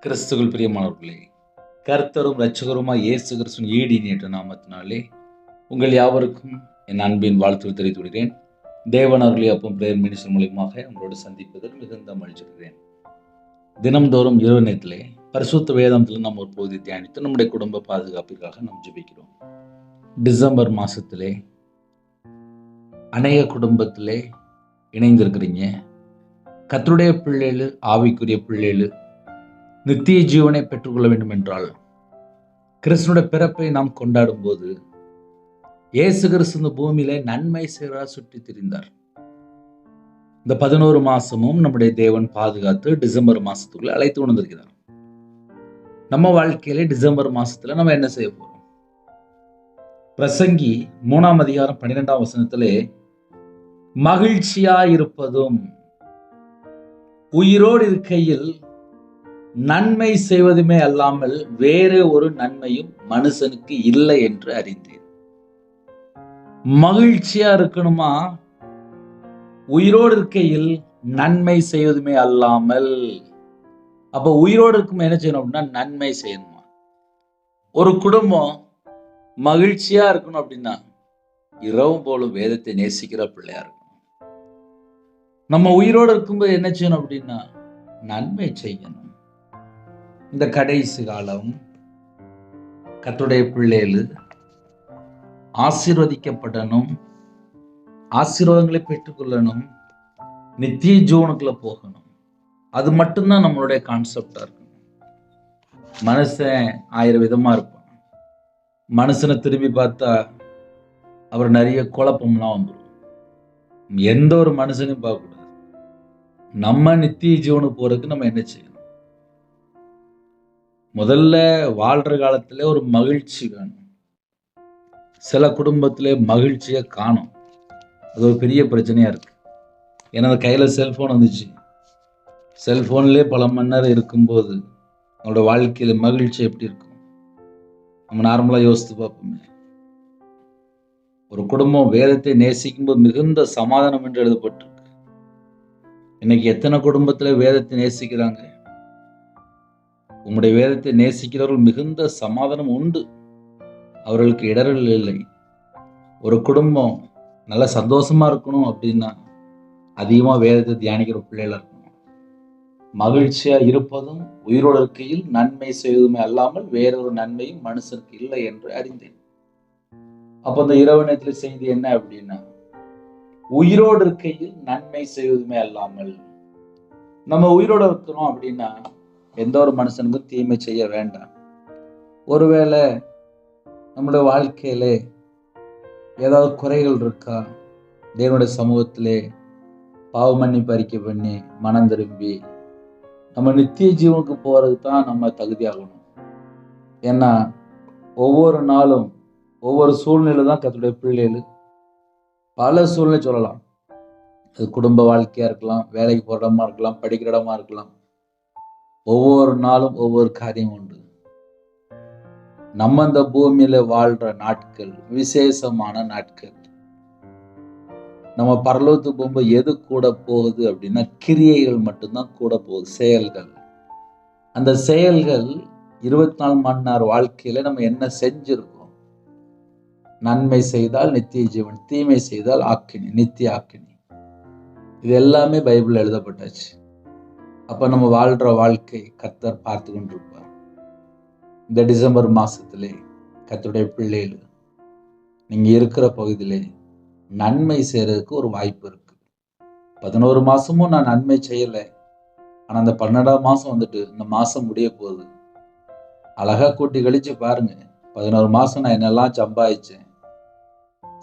கிறிஸ்துவுக்குள் பிரியமானவர்களே, கர்த்தரும் இரட்சகருமாய் இயேசு கிறிஸ்துவின் ஈடு இணையற்ற நாமத்தினாலே உங்கள் யாவருக்கும் என் அன்பின் வாழ்த்துக்கள் தெரிவித்து விடுகிறேன். தேவன் அருளி அப்பம் பிரேயர் மினிஸ்டர் மூலமாக உங்களோடு சந்திப்பதில் மிகுந்த மகிழ்ச்சிக்கிறேன். தினம்தோறும் இரவு நேரத்திலே பரிசுத்த வேதாந்தத்தில் நாம் ஒரு பகுதி தியானித்து நம்முடைய குடும்ப பாதுகாப்பிற்காக நாம் ஜெபிக்கிறோம். டிசம்பர் மாதத்திலே அநேக குடும்பத்திலே இணைந்திருக்கிறீங்க. கர்த்தருடைய பிள்ளைகள், ஆவிக்குரிய பிள்ளைகள் நித்திய ஜீவனை பெற்றுக்கொள்ள வேண்டும் என்றால் கிறிஸ்துனுடைய பிறப்பை நாம் கொண்டாடும் போது இயேசு கிறிஸ்து இந்த பூமியிலே நன்மை செய்வராக சுற்றி திரிந்தார். இந்த 11 மாசமும் நம்முடைய தேவன் பாதுகாத்து டிசம்பர் மாசத்துக்குள்ள அழைத்து கொண்டிருக்கிறார். நம்ம வாழ்க்கையிலே டிசம்பர் மாசத்துல நம்ம என்ன செய்ய போறோம்? பிரசங்கி 3ஆம் அதிகாரம் 12ஆம் வசனத்திலே மகிழ்ச்சியாயிருப்பதும் உயிரோடு இருக்கையில் நன்மை செய்வதுமே அல்லாமல் வேறு ஒரு நன்மையும் மனுஷனுக்கு இல்லை என்று அறிந்தேன். மகிழ்ச்சியா இருக்கணுமா? உயிரோடு இருக்கையில் நன்மை செய்வதுமே அல்லாமல். அப்ப உயிரோடு இருக்கும் என்ன செய்யணும் அப்படின்னா நன்மை செய்யணுமா? ஒரு குடும்பம் மகிழ்ச்சியா இருக்கணும் அப்படின்னா இரவும் போலும் வேதத்தை நேசிக்கிற பிள்ளையா இருக்கணும். நம்ம உயிரோடு இருக்கும்போது என்ன செய்யணும் அப்படின்னா நன்மை செய்யணும். இந்த கடைசி காலம் கர்த்தருடைய பிள்ளைகள் ஆசீர்வதிக்கப்படணும், ஆசீர்வாதங்களை பெற்றுக்கொள்ளணும், நித்திய ஜீவனுக்குள்ள போகணும். அது மட்டும்தான் நம்மளுடைய கான்செப்டா இருக்கணும். மனுஷன் 1000 விதமா இருப்பான். மனுஷனை திரும்பி பார்த்தா அவர் நிறைய குழப்பம்லாம் வந்துடும். எந்த ஒரு மனுஷனையும் பார்க்கக்கூடாது. நம்ம நித்திய ஜீவனுக்கு போறதுக்கு நம்ம என்ன செய்யணும்? முதல்ல வாழ்ற காலத்துல ஒரு மகிழ்ச்சி வேணும். சில குடும்பத்திலே மகிழ்ச்சியை காணும். அது ஒரு பெரிய பிரச்சனையா இருக்கு. ஏன்னா கையில செல்போன் வந்துச்சு. செல்போன்லேயே பல மணி நேரம் இருக்கும்போது அவங்களோட வாழ்க்கையில மகிழ்ச்சி எப்படி இருக்கும்? நம்ம நார்மலா யோசித்து பார்ப்போமே. ஒரு குடும்பம் வேதத்தை நேசிக்கும்போது மிகுந்த சமாதானம் என்று எழுதப்பட்டிருக்கு. இன்னைக்கு எத்தனை குடும்பத்துல வேதத்தை நேசிக்கிறாங்க? உங்களுடைய வேதத்தை நேசிக்கிறவர்கள் மிகுந்த சமாதானம் உண்டு. அவர்களுக்கு இடரல் இல்லை. ஒரு குடும்பம் நல்ல சந்தோஷமா இருக்கணும் அப்படின்னா அதிகமா வேதத்தை தியானிக்கிற பிள்ளைகளா இருக்கணும். மகிழ்ச்சியா இருப்பதும் உயிரோடு இருக்கையில் நன்மை செய்வதுமே அல்லாமல் வேறொரு நன்மையும் மனுஷனுக்கு இல்லை என்று அறிந்தேன். அப்ப அந்த இரவு நேரத்துல செய்தி என்ன அப்படின்னா உயிரோடு இருக்கையில் நன்மை செய்வதுமே அல்லாமல். நம்ம உயிரோடு இருக்கிறோம் அப்படின்னா எந்த ஒரு மனுஷனுக்கும் தீமை செய்ய வேண்டாம். ஒருவேளை நம்முடைய வாழ்க்கையிலே ஏதாவது குறைகள் இருக்கா? தேவனுடைய சமூகத்திலே பாவ மன்னிப்பு அறிக்கை பண்ணி மனம் திரும்பி நம்ம நித்திய ஜீவனுக்கு போறது தான் நம்ம தகுதியாகணும். ஏன்னா ஒவ்வொரு நாளும் ஒவ்வொரு சூழ்நிலை தான் கர்த்தருடைய பிள்ளைகள் பல சூழ்நிலை சொல்லலாம். அது குடும்ப வாழ்க்கையா இருக்கலாம், வேலைக்கு போற இடமா இருக்கலாம், படிக்கிற இடமா இருக்கலாம். ஒவ்வொரு நாளும் ஒவ்வொரு காரியம் உண்டு. நம்ம இந்த பூமியில வாழ்ற நாட்கள் விசேஷமான நாட்கள். நம்ம பரலோகத்துக்கு போகும்போது எது கூட போகுது அப்படின்னா கிரியைகள் மட்டும்தான் கூட போகுது, செயல்கள். அந்த செயல்கள் 24 மணி நேர வாழ்க்கையில நம்ம என்ன செஞ்சிருக்கோம்? நன்மை செய்தால் நித்திய ஜீவன், தீமை செய்தால் ஆக்கினி, நித்திய ஆக்கினி. இது எல்லாமே பைபிள்ல எழுதப்பட்டாச்சு. அப்ப நம்ம வாழ்ற வாழ்க்கை கர்த்தர் பார்த்து கொண்டிருப்பார். இந்த டிசம்பர் மாசத்திலே கர்த்தருடைய பிள்ளைகள் நீங்க இருக்கிற பகுதியிலே நன்மை செய்யறதுக்கு ஒரு வாய்ப்பு இருக்கு. 11 மாசமும் நான் நன்மை செய்யல. ஆனா அந்த 12ஆம் மாசம் வந்துட்டு இந்த மாசம் முடிய போகுது. அழகா கூட்டி கழிச்சு பாருங்க. 11 மாசம் நான் என்னெல்லாம் சம்பாதிச்சேன்.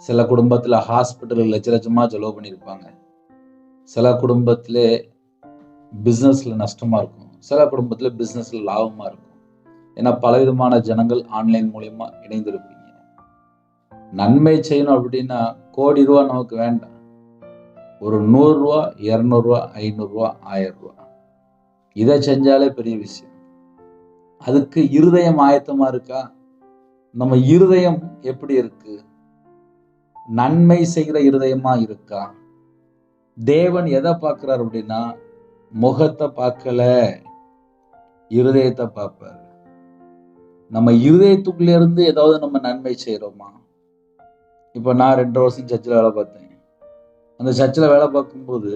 சில குடும்பத்துல ஹாஸ்பிட்டல் லட்ச லட்சமா செலவு பண்ணியிருப்பாங்க. சில குடும்பத்திலே பிஸ்னஸ்ல நஷ்டமா இருக்கும். சில குடும்பத்துல பிஸ்னஸ்ல லாபமா இருக்கும். ஏன்னா பலவிதமான ஜனங்கள் ஆன்லைன் மூலியமா இணைந்திருப்பீங்க. நன்மை செய்யணும் அப்படின்னா கோடி ரூபா நமக்கு வேண்டாம். ஒரு 100 ரூபா, 200 ரூபா, 500 ரூபா, 1000 ரூபா இதை செஞ்சாலே பெரிய விஷயம். அதுக்கு இருதயம் ஆயத்தமா இருக்கா? நம்ம இருதயம் எப்படி இருக்கு? நன்மை செய்கிற இருதயமா இருக்கா? தேவன் எதை பார்க்கிறார் அப்படின்னா முகத்தை பார்க்கல, இருதயத்தை பார்ப்பார். நம்ம இருதயத்துக்குள்ள இருந்து ஏதாவது நம்ம நன்மை செய்யறோமா? இப்ப நான் 2 வருஷம் சர்ச்சில் வேலை பார்த்தேன். அந்த சர்ச்சில் வேலை பார்க்கும்போது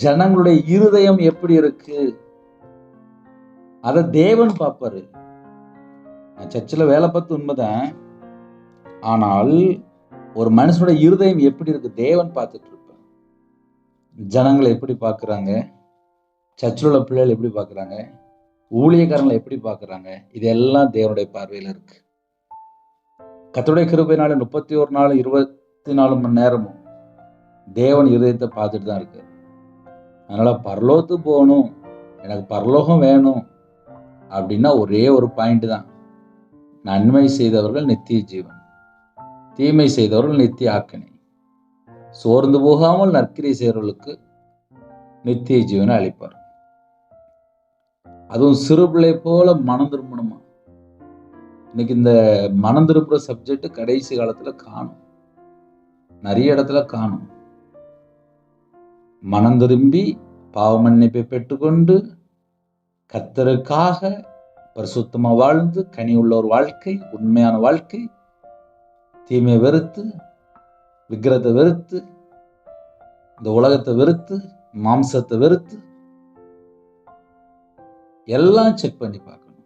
ஜனங்களுடைய இருதயம் எப்படி இருக்கு அதை தேவன் பார்ப்பாரு. நான் சர்ச்சில் வேலை பார்த்து உண்மைதான். ஆனால் ஒரு மனுஷனோட இருதயம் எப்படி இருக்கு தேவன் பார்த்துட்டு இருப்பார். ஜனங்களை எப்படி பார்க்கறாங்க, சர்ச்சில் உள்ள பிள்ளைகள் எப்படி பார்க்கறாங்க, ஊழியக்காரங்களை எப்படி பார்க்கறாங்க, இதெல்லாம் தேவனுடைய பார்வையில் இருக்கு. கர்த்தருடைய கிருபையினால 31 நாள் 24 மணி நேரமும் தேவன் இருதயத்தை பார்த்துட்டு தான் இருக்கு. அதனால பரலோகத்துக்கு போகணும், எனக்கு பரலோகம் வேணும் அப்படின்னா ஒரே ஒரு பாயிண்ட் தான். நன்மை செய்தவர்கள் நித்திய ஜீவன், தீமை செய்தவர்கள் நித்திய ஆக்கினை. சோர்ந்து போகாமல் நற்கிரியை செய்தவர்களுக்கு நித்திய ஜீவனை அளிப்பார். அதுவும் சிறு பிள்ளை போல மனம் திரும்பணுமா? இன்னைக்கு இந்த மனம் திரும்புற சப்ஜெக்ட் கடைசி காலத்துல காணும், நிறைய இடத்துல காணும். மனம் திரும்பி பாவ மன்னிப்பை பெற்றுக்கொண்டு கர்த்தருக்காக பரிசுத்தமா வாழ்ந்து கனி உள்ள ஒரு வாழ்க்கை, உண்மையான வாழ்க்கை, தீமையை வெறுத்து, விக்கிரத்தை வெறுத்து, இந்த உலகத்தை வெறுத்து, மாம்சத்தை வெறுத்து எல்லாம் செக் பண்ணி பார்க்கணும்.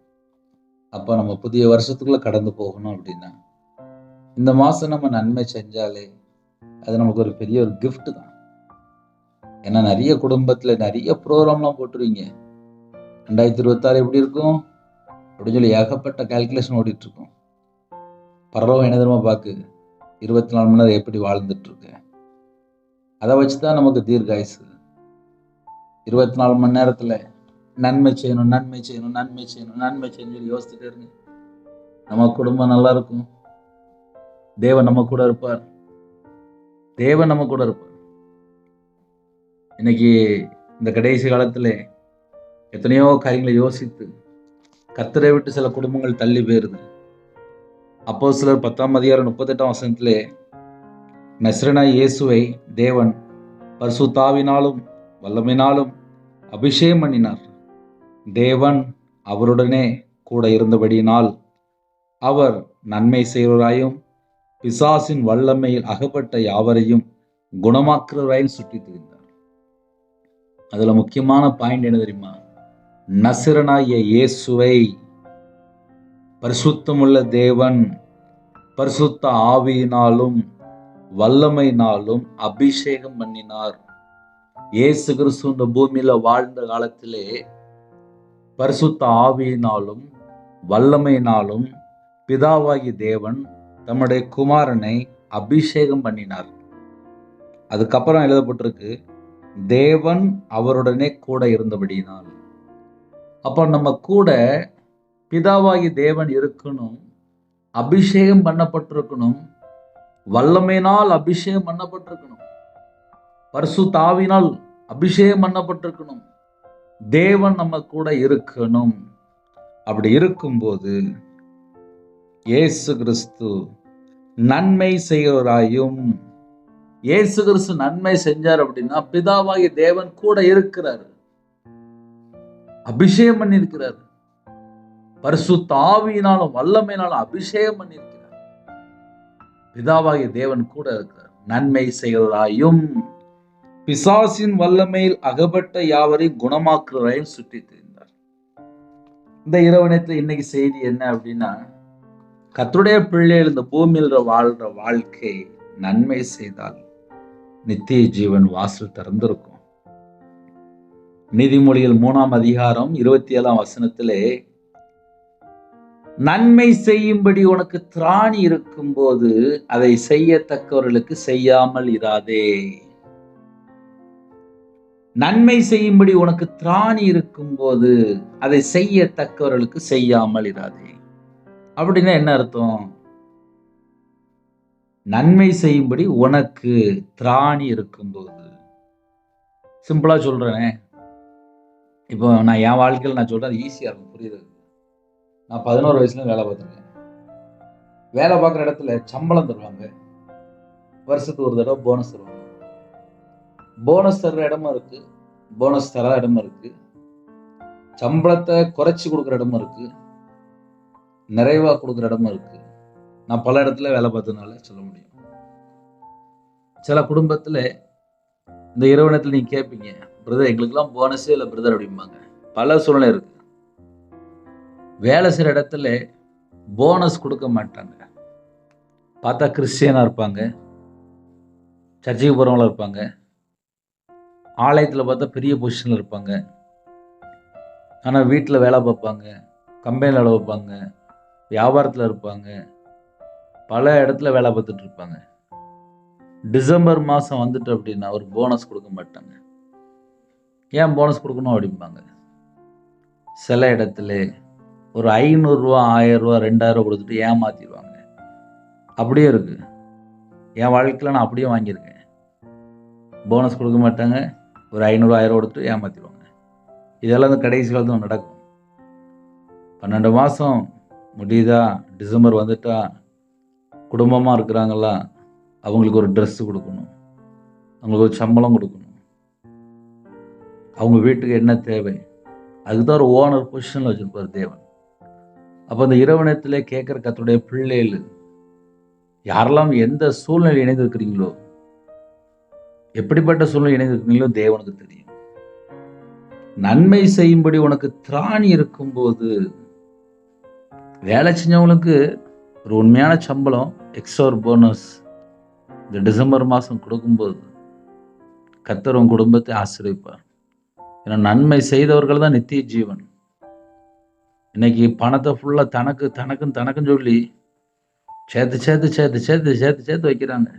அப்ப நம்ம புதிய வருஷத்துக்குள்ள கடந்து போகணும் அப்படின்னா இந்த மாசம் நம்ம நன்மை செஞ்சாலே அது நமக்கு ஒரு பெரிய ஒரு கிஃப்ட் தான். ஏன்னா நிறைய குடும்பத்துல நிறைய ப்ரோக்ராம்லாம் போட்டுருவீங்க. 2026 எப்படி இருக்கும் அப்படின்னு சொல்லி ஏகப்பட்ட கால்குலேஷன் ஓடிட்டு இருக்கும். பரலோகம் என்ன தெரியுமா பார்க்கு, 24 மணி நேரம் எப்படி வாழ்ந்துட்டு இருக்கு, அதை வச்சுதான் நமக்கு தீர்காயுசு. 24 மணி நேரத்துல நன்மை செய்யணும், நன்மை செய்யணும், நன்மை செய்யணும், நன்மை செய்யணும் சொல்லி யோசிச்சுட்டே இருங்க. நம்ம குடும்பம் நல்லா இருக்கும், தேவன் நம்ம கூட இருப்பார், தேவன் நம்ம கூட இருப்பார். இன்னைக்கு இந்த கடைசி காலத்துல எத்தனையோ காரியங்களை யோசித்து கர்த்தரை விட்டு சில குடும்பங்கள் தள்ளி போயிருது. அப்போஸ்தலர் 10ஆம் அதிகாரம் 38ஆம் வசனத்திலே நசரேயனாகிய இயேசுவை தேவன் பரிசுத்த ஆவியினாலும் வல்லமையினாலும் அபிஷேகம் பண்ணினார். தேவன் அவருடனே கூட இருந்தபடியினால் அவர் நன்மை செய்வராயும் பிசாசின் வல்லமையில் அகப்பட்ட யாவரையும் குணமாக்குறவராயும் சுற்றி திரிந்தார். அதுல முக்கியமான பாயிண்ட் என்ன தெரியுமா? நசரேயனாகிய இயேசுவை பரிசுத்தமுள்ள தேவன் பரிசுத்த ஆவியினாலும் வல்லமையினாலும் அபிஷேகம் பண்ணினார். இயேசு கிறிஸ்து இந்த பூமியில வாழ்ந்த காலத்திலே பரிசுத்த ஆவியினாலும் வல்லமையினாலும் பிதாவாகி தேவன் தம்முடைய குமாரனை அபிஷேகம் பண்ணினார். அதுக்கப்புறம் எழுதப்பட்டிருக்கு, தேவன் அவருடனே கூட இருந்தபடியினால். அப்போ நம்ம கூட பிதாவாகி தேவன் இருக்கணும், அபிஷேகம் பண்ணப்பட்டிருக்கணும், வல்லமையினால் அபிஷேகம் பண்ணப்பட்டிருக்கணும், பரிசுத்த ஆவியினால் அபிஷேகம் பண்ணப்பட்டிருக்கணும், தேவன் நம்ம கூட இருக்கணும். அப்படி இருக்கும்போது இயேசு கிறிஸ்து நன்மை செய்கிறவராயும், இயேசு கிறிஸ்து நன்மை செஞ்சார் அப்படின்னா பிதாவாகி தேவன் கூட இருக்கிறார், அபிஷேகம் பண்ணியிருக்கிறார், பரிசுத்த ஆவியினாலும் வல்லமையினாலும் அபிஷேகம் பண்ணியிருக்கிறார். பிதாவாகிய தேவன் கூட இருக்கிறார். நன்மை செய்கிறவராயும் பிசாசின் வல்லமையில் அகப்பட்ட யாவரையும் குணமாக்குறவரையும் சுற்றி திரிந்தார். இந்த இரவு நேரத்தில் இன்னைக்கு செய்தி என்ன அப்படின்னா, கர்த்தருடைய பிள்ளைகள் இந்த பூமியில் வாழ்ற வாழ்க்கை நன்மை செய்தால் நித்திய ஜீவன் வாசல் திறந்திருக்கும். நீதிமொழிகள் 3ஆம் அதிகாரம் 27ஆம் வசனத்திலே நன்மை செய்யும்படி உனக்கு திராணி இருக்கும் போது அதை செய்யத்தக்கவர்களுக்கு செய்யாமல் இராதே. நன்மை செய்யும்படி உனக்கு திராணி இருக்கும் போது அதை செய்யத்தக்கவர்களுக்கு செய்யாமல் இராதே. அப்படின்னா என்ன அர்த்தம்? நன்மை செய்யும்படி உனக்கு திராணி இருக்கும்போது, சிம்பிளா சொல்றேன். இப்போ நான் என் வாழ்க்கையில் நான் சொல்றேன், ஈஸியா இருக்கும் புரியுது. நான் 11 வயசுல வேலை பார்த்துருக்கேன். வேலை பார்க்குற இடத்துல சம்பளம் தருவாங்க, வருஷத்துக்கு ஒரு தடவை போனஸ் தருவாங்க. போனஸ் தர்ற இடமும் இருக்கு, போனஸ் தராத இடமும் இருக்கு. சம்பளத்தை குறைச்சி கொடுக்குற இடமும் இருக்கு, நிறைவா கொடுக்குற இடமும் இருக்கு. நான் பல இடத்துல வேலை பார்த்ததுனால சொல்ல முடியும். சில குடும்பத்துல இந்த இரவு நேரத்துல நீங்க கேட்பீங்க, பிரதர் எங்களுக்கெல்லாம் போனஸே இல்லை பிரதர் அப்படிம்பாங்க. பல சூழ்நிலை இருக்கு. வேலை செய்யற இடத்துல போனஸ் கொடுக்க மாட்டாங்க. பார்த்தா கிறிஸ்டியனா இருப்பாங்க, சர்ச்சைக்கு போறவங்களா இருப்பாங்க, ஆலயத்துல பார்த்தா பெரிய பொசிஷன்ல இருப்பாங்க. ஆனா வீட்டுல வேலை பார்ப்பாங்க, கம்பெனில வேலை பார்ப்பாங்க, வியாபாரத்துல இருப்பாங்க, பல இடத்துல வேலை பார்த்துட்டு இருப்பாங்க. டிசம்பர் மாசம் வந்துட்டு அப்படின்னா ஒரு போனஸ் கொடுக்க மாட்டாங்க. ஏன் போனஸ் கொடுக்கணும் அப்படிம்பாங்க. சில இடத்துல ஒரு 500 ரூபா, 1000 ரூபா, 2000 கொடுத்துட்டு ஏமாத்திடுவாங்க. அப்படியே இருக்கு. என் வாழ்க்கையில நான் அப்படியே வாங்கியிருக்கேன். போனஸ் கொடுக்க மாட்டாங்க, ஒரு 500 1000 கொடுத்துட்டு ஏமாத்திடுவாங்க. இதெல்லாம் இந்த கடைசி காலத்துல நடக்கும். 12 மாசம் முடியுதா, டிசம்பர் வந்துட்டா குடும்பமா இருக்கிறாங்களா, அவங்களுக்கு ஒரு ட்ரெஸ் கொடுக்கணும், அவங்களுக்கு ஒரு சம்பளம் கொடுக்கணும், அவங்க வீட்டுக்கு என்ன தேவை, அதுக்குதான் ஒரு ஓனர் பொசிஷன்ல வச்சிருப்பார் தேவன். அப்ப அந்த இரவு நேரத்திலே கேட்கிற கர்த்தருடைய பிள்ளைகள் யாரெல்லாம் எந்த சூழ்நிலை இணைந்திருக்கிறீங்களோ, எப்படிப்பட்ட சூழ்நிலை இணைந்திருக்கிறீங்களோ தேவனுக்கு தெரியும். நன்மை செய்யும்படி உனக்கு திராணி இருக்கும்போது, வேலை செஞ்சவங்களுக்கு ஒரு உண்மையான சம்பளம், எக்ஸ்ட்ரா ஒரு போனஸ் இந்த டிசம்பர் மாசம் கொடுக்கும்போது கர்த்தர் உன் குடும்பத்தை ஆசீர்வதிப்பார். ஏன்னா நன்மை செய்தவர்கள் தான் நித்திய ஜீவன். இன்னைக்கு பணத்தை ஃபுல்லா தனக்குன்னு சொல்லி சேர்த்து வைக்கிறாங்க.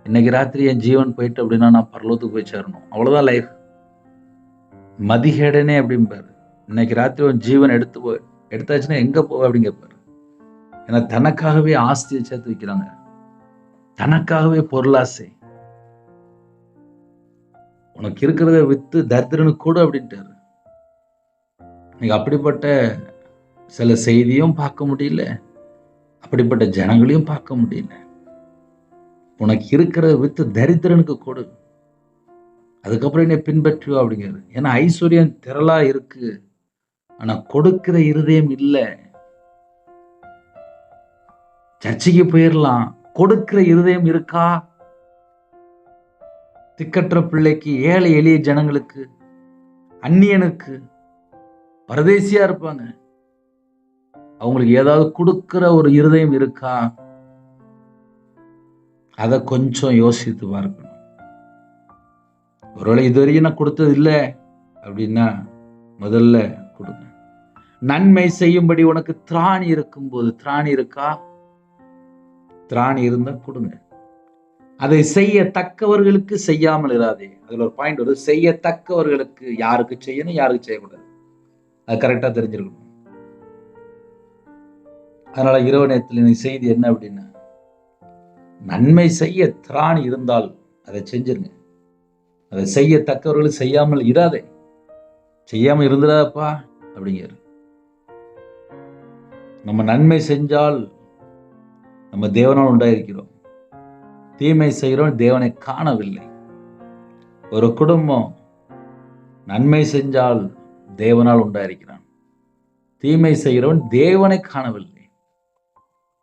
இன்னைக்கு ராத்திரி என் ஜீவன் போயிட்டு அப்படின்னா நான் பரலோகத்துக்கு போய் சேரணும், அவ்வளவுதான் லைஃப். மதிகேடனே அப்படிம்பாரு. இன்னைக்கு ராத்திரி உன் ஜீவன் எடுத்தாச்சுன்னா எங்க போவ அப்படின்னு கேட்பாரு. ஏன்னா தனக்காகவே ஆஸ்தியை சேர்த்து வைக்கிறாங்க, தனக்காகவே பொருளாசை. உனக்கு இருக்கிறத வித்து தரித்திரனுக்கு கூட அப்படின்ட்டாரு. நீங்க அப்படிப்பட்ட சில செய்தியும் பார்க்க முடியல, அப்படிப்பட்ட ஜனங்களையும் பார்க்க முடியல. உனக்கு இருக்கிறத வித்து தரித்திரனுக்கு கொடு, அதுக்கப்புறம் என்னை பின்பற்றுவா அப்படிங்கிறது. ஏன்னா ஐஸ்வர்யம் திரளா இருக்கு, ஆனா கொடுக்கிற இருதயம் இல்லை. சர்ச்சைக்கு போயிடலாம், கொடுக்கிற இருதயம் இருக்கா? திக்கற்ற பிள்ளைக்கு, ஏழை எளிய ஜனங்களுக்கு, அந்நியனுக்கு, பரதேசியா இருப்பாங்க, அவங்களுக்கு ஏதாவது கொடுக்கிற ஒரு இருதயம் இருக்கா? அதை கொஞ்சம் யோசித்து பார்க்கணும். ஒருவேளை இதுவரையும் நான் கொடுத்தது இல்லை அப்படின்னா முதல்ல கொடுங்க. நன்மை செய்யும்படி உனக்கு திராணி இருக்கும்போது, திராணி இருக்கா? திராணி இருந்தா கொடுங்க. அதை செய்யத்தக்கவர்களுக்கு செய்யாமல் இராதே. அதுல ஒரு பாயிண்ட் வருது, செய்யத்தக்கவர்களுக்கு. யாருக்கு செய்யணும், யாருக்கு செய்யக்கூடாது, அது கரெக்டா தெரிஞ்சிருக்கணும். அதனால இரவு நேரத்தில் செய்தி என்ன அப்படின்னா, நன்மை செய்ய திராணி இருந்தால் அதை செஞ்சிருங்க. அதை செய்யத்தக்கவர்கள் செய்யாமல் இராதே. செய்யாம இருந்துடாதப்பா அப்படிங்கிற. நம்ம நன்மை செஞ்சால் நம்ம தேவனால் உண்டாயிருக்கிறோம், தீமை செய்கிறோம் தேவனை காணவில்லை. ஒரு குடும்பம் நன்மை செஞ்சால் தேவனால் உண்டாயிருக்கிறான், தீமை செய்கிறவன் தேவனை காணவில்லை.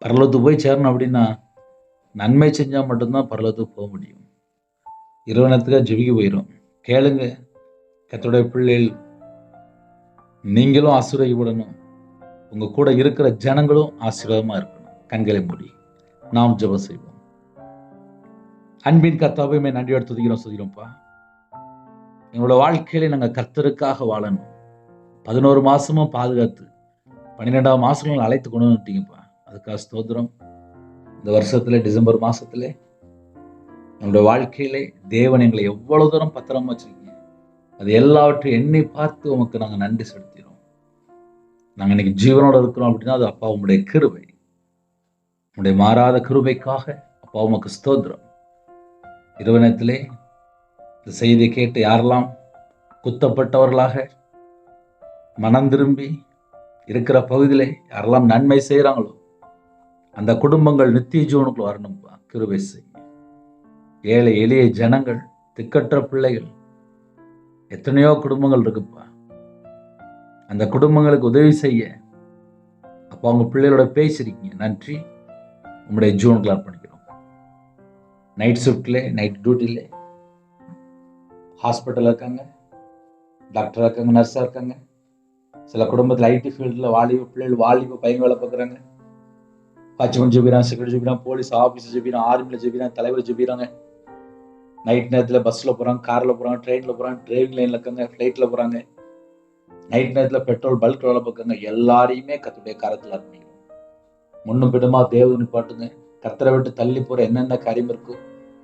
பரலோகத்துக்கு போய் சேரணும் அப்படின்னா நன்மை செஞ்சா மட்டும்தான் பரலோகத்துக்கு போக முடியும். இரவு நேரத்துக்காக ஜெபிக்க போயிடும். கேளுங்க கர்த்தருடைய பிள்ளைகள், நீங்களும் ஆசீர்வதிக்கப்படணும், உங்க கூட இருக்கிற ஜனங்களும் ஆசீர்வாதமா இருக்கணும். கண்களை மூடி நாம் ஜெபம் செய்வோம். அன்பின் கர்த்தாவே, நன்றியோடு துதிக்கிறோம்ப்பா. எங்களோட வாழ்க்கையில நாங்க கர்த்தருக்காக வாழணும். 11 மாசமும் பாதுகாத்து 12ஆம் மாசம் அழைத்து கொண்டு வந்துட்டீங்கப்பா, அதுக்காக ஸ்தோத்திரம். இந்த வருஷத்துல டிசம்பர் மாசத்துல எங்களுடைய வாழ்க்கையிலே தேவன் எங்களை எவ்வளவு தூரம் பத்திரமா வச்சிருக்கீங்க, அது எல்லாவற்றையும் எண்ணி பார்த்து உமக்கு நாங்க நன்றி செலுத்திடுறோம். நாங்க இன்னைக்கு ஜீவனோட இருக்கிறோம் அப்படின்னா அது அப்பா உங்களுடைய கிருபை, உங்களுடைய மாறாத கிருபைக்காக அப்பா உமக்கு ஸ்தோத்திரம். இரவு நேரத்திலே இந்த செய்தியை கேட்டு யாரெல்லாம் குத்தப்பட்டவர்களாக மனம் திரும்பி இருக்கிற பகுதியிலே யாரெல்லாம் நன்மை செய்யறாங்களோ அந்த குடும்பங்கள் நித்திய ஜீவனுக்குள்ள வரணும்பா, கிருபை செய்யுங்க. ஏழை எளிய ஜனங்கள், திக்கற்ற பிள்ளைகள், எத்தனையோ குடும்பங்கள் இருக்குப்பா, அந்த குடும்பங்களுக்கு உதவி செய்ய அப்போ அவங்க பிள்ளைகளோட பேசிருக்கீங்க. நன்றி. உங்களுடைய ஜீவனுக்குள்ள அர்ப்பணிக்கிறோம். நைட் ஷிஃப்ட்ல, நைட் டியூட்டில ஹாஸ்பிட்டல் இருக்காங்க, டாக்டராக இருக்காங்க, நர்ஸாக இருக்காங்க. சில குடும்பத்தில் ஐடி ஃபீல்டில் வாலிப பிள்ளைகள் வாலிப பையன் வேலை பார்க்குறாங்க. வாட்ச்மேன் ஜெபிக்கிறான், செக்யூரிட்டி ஜெபிக்கிறான், போலீஸ் ஆஃபீஸர் ஜெபிக்கிறான், ஆர்மியில் ஜெபிக்கிறான், தலைவர் ஜெபிக்கிறாங்க. நைட் நேரத்தில் பஸ்ஸில் போகிறாங்க, காரில் போகிறாங்க, ட்ரெயினில் போகிறாங்க, டிரைவிங் லைனில் இருக்காங்க, ஃப்ளைட்டில் போகிறாங்க. நைட் நேரத்தில் பெட்ரோல் பல்க் வேலை பார்க்குறாங்க. எல்லாரையுமே கர்த்தருடைய கரத்தில் அர்ப்பணிக்கிறோம். முன்னும் பின்னுமா தேவனை பாட்டுங்க. கர்த்தரை விட்டு தள்ளி போகிற என்னென்ன காரியம் இருக்கும்,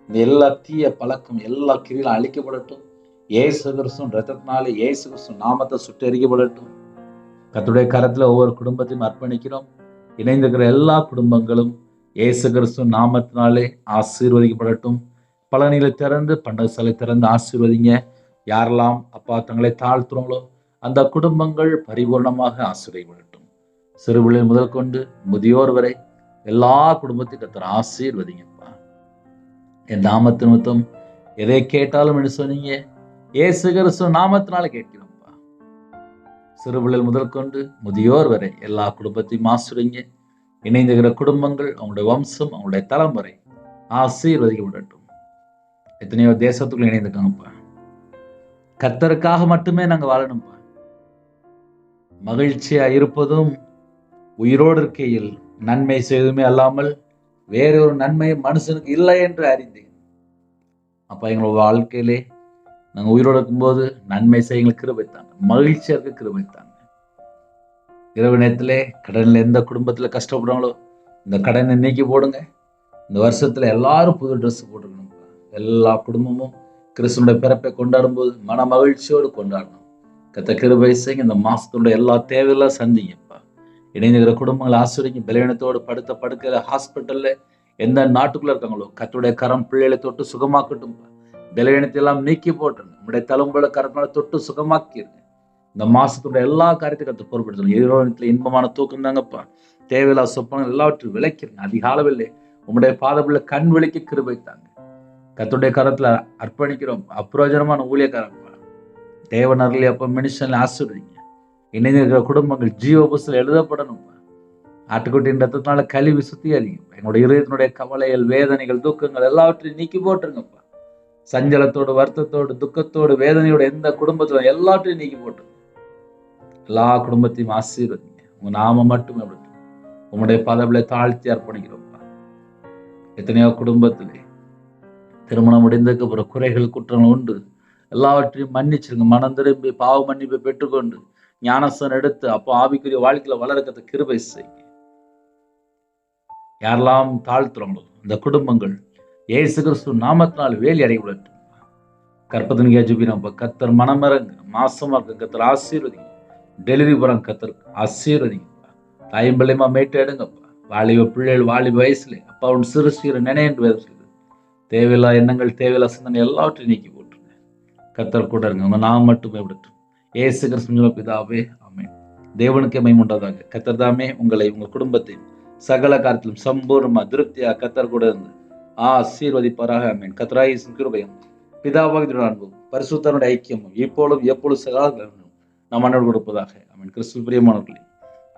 இந்த எல்லா தீய பழக்கம் எல்லா கிரியிலும் அழிக்கப்படட்டும். இயேசு கிறிஸ்துவின் ரத்தத்தினாலே இயேசு கிறிஸ்துவின் நாமத்தை சுட்டெரிக்கப்படட்டும். கர்த்தருடைய கரத்துல ஒவ்வொரு குடும்பத்தையும் அர்ப்பணிக்கிறோம். இணைந்திருக்கிற எல்லா குடும்பங்களும் இயேசு கிறிஸ்துவின் நாமத்தினாலே ஆசீர்வதிக்கப்படட்டும். பழனிகளை திறந்து பண்டகசாலை திறந்து ஆசீர்வதிங்க. யாரெல்லாம் அப்பா தங்களை தாழ்த்துறோங்களோ அந்த குடும்பங்கள் பரிபூர்ணமாக ஆசீர்வதிக்கப்படட்டும். சிறுபிள்ளைகள் முதல் கொண்டு முதியோர் வரை எல்லா குடும்பத்தையும் கர்த்தர் ஆசீர்வதிங்கப்பா. என் நாமத்து நிமித்தம் எதை கேட்டாலும் என்று சொன்னீங்க. இயேசு கிறிஸ்துவின் நாமத்தினால கேட்கிறோம்ப்பா. சிறுபிள்ளைகள் முதல் கொண்டு முதியோர் வரை எல்லா குடும்பத்தையும் ஆசீர்வதிங்க. இணைந்துகிற குடும்பங்கள் அவங்களுடைய வம்சம் அவங்களுடைய தலைமுறை ஆசீர்வதிக்கப்படட்டும். எத்தனையோ தேசத்துக்குள்ள இணைந்துக்காங்கப்பா. கர்த்தருக்காக மட்டுமே நாங்க வாழணும்ப்பா. மகிழ்ச்சியா இருப்பதும் உயிரோடு இருக்கையில் நன்மை செய்வதுமே அல்லாமல் வேறொரு நன்மை மனுஷனுக்கு இல்லை என்று அறிந்தேன். அப்ப எங்களோட வாழ்க்கையிலே நாங்கள் உயிரோடு இருக்கும்போது நன்மை செய்ய எங்களுக்கு கிருபை தாங்க, மகிழ்ச்சியா இருக்க கிருபை தாங்க. இரவு நேரத்திலே கடனில் எந்த குடும்பத்தில் கஷ்டப்படுறாங்களோ இந்த கடனை நீக்கி போடுங்க. இந்த வருஷத்துல எல்லாரும் புது ட்ரெஸ் போட்டுக்கணும்ப்பா. எல்லா குடும்பமும் கிறிஸ்துவனுடைய பிறப்பை கொண்டாடும் போது மன மகிழ்ச்சியோடு கொண்டாடணும். கர்த்தர் கிருபை செய்யுங்க. இந்த மாசத்தோட எல்லா தேவையெல்லாம் சந்திங்கப்பா. இணைந்துகிற குடும்பங்களை ஆசிரியங்க. பலவீனத்தோடு படுத்த படுக்கையில ஹாஸ்பிட்டல்ல எந்த நாட்டுக்குள்ள இருக்காங்களோ கர்த்தருடைய கரம் பிள்ளைகளை தொட்டு சுகமாக்கட்டும்ப்பா. பலவீனத்தை எல்லாம் நீக்கி போட்டுருங்க. நம்முடைய தலைமுறை கரத்தினால தொட்டு சுகமாக்கிருங்க. இந்த மாசத்தோட எல்லா காரியத்தையும் கர்த்தர் பொறுப்படுத்தணும். இரவு இன்பமான தூக்கம் தாங்கப்பா. தேவையில்லா சொப்பனங்கள் எல்லாவற்றையும் விளக்கிருங்க. அதிகாலவில்லை உங்களுடைய பாதமுள்ள கண் விளக்கி கிருபை தாங்க. கர்த்தருடைய கரத்துல அர்ப்பணிக்கிறோம். அப்பிரயோஜனமான ஊழியக்காரப்பா. தேவனர்லி அப்ப மனுஷன்ல ஆசீர்வதிங்க. இணைந்திருக்கிற குடும்பங்கள் ஜீவ புஸ்தகத்தில் எழுதப்படணும்ப்பா. ஆட்டுக்குட்டியின் ரத்தத்தினால கழுவி சுத்திகரிங்கப்பா. எங்களுடைய இதயத்தினுடைய கவலைகள் வேதனைகள் துக்கங்கள் எல்லாவற்றையும் நீக்கி போட்டுருங்கப்பா. சஞ்சலத்தோடு வருத்தத்தோடு துக்கத்தோடு வேதனையோடு எந்த குடும்பத்துல எல்லாவற்றையும் நீக்கி போட்டுருங்க. எல்லா குடும்பத்தையும் ஆசீர்வதிங்க. உங்க நாம மட்டுமே உங்களுடைய பதவிகளை தாழ்த்தி அர்ப்பணிக்கிறோம்ப்பா. எத்தனையோ குடும்பத்திலே திருமணம் முடிந்ததுக்கு அப்புறம் குறைகள் குற்றங்கள் உண்டு. எல்லாவற்றையும் மன்னிச்சிருங்க. மனம் திரும்பி பாவ மன்னிப்பை பெற்றுக்கொண்டு ஞானஸ்தானம் எடுத்து அப்போ ஆவிக்குரிய வாழ்க்கையில வளர்க்கத்த கிருபை செய்யுங்க. யாரெல்லாம் தாழ்த்துறாங்களோ இந்த குடும்பங்கள் இயேசு கிறிஸ்து நாமத்தினால் வேலி அடைபடட்டும். கற்பத்தினிக்கா ஜெபிக்கிறோம். கர்த்தர் மனமிறங்க. மாசமா இருக்க கர்த்தர் ஆசீர்வதிங்க. டெலிவரி போறாங்க கர்த்தர் ஆசீர்வதிங்க. தாயும் பிள்ளைமா மேட்டு எடுங்கப்பா. வாலிப பிள்ளைகள் வாலிப வயசுல அப்பா அவன் சிறு சிறு நினைவு வேறு செய்து தேவையில்லா எண்ணங்கள் தேவையில்லா சிந்தனை எல்லாவற்றையும் நீக்கி போட்டுருங்க. கர்த்தர் கூட இருங்க. உங்க நாம் மட்டுமே விடட்டும். இயேசு கிறிஸ்து பிதாவே ஆமென். தேவனுக்கு மகிமை உண்டாதாக. கர்த்தர் தாமே உங்களை உங்கள் குடும்பத்தையும் சகல காரியத்திலும் சம்பூர்ணமா திருப்தியா கர்த்தர் கூட இருந்து ஆசீர்வதிப்பாராக. ஆமென். கர்த்தராகிய இயேசுவின் கிருபையும் பிதாவாகிய அன்பும் பரிசுத்தனுடைய ஐக்கியமும் இப்பொழுதும் எப்பொழுது சகல நாம் அன்னோடு கொடுப்பதாக. ஆமென். கிறிஸ்து பிரியமானவர்களே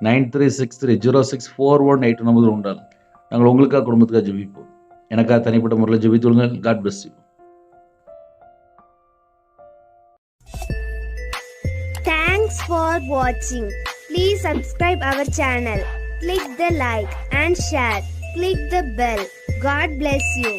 9363064181 நம்பர் உண்டாலும் நாங்கள் உங்களுக்காக குடும்பத்துக்காக ஜெபிப்போம். எனக்காக தனிப்பட்ட முறையில் ஜெபித்துள்ளுங்கள். God bless you. Thanks for watching. Please subscribe our channel. Click the like and share. Click the bell. God bless you.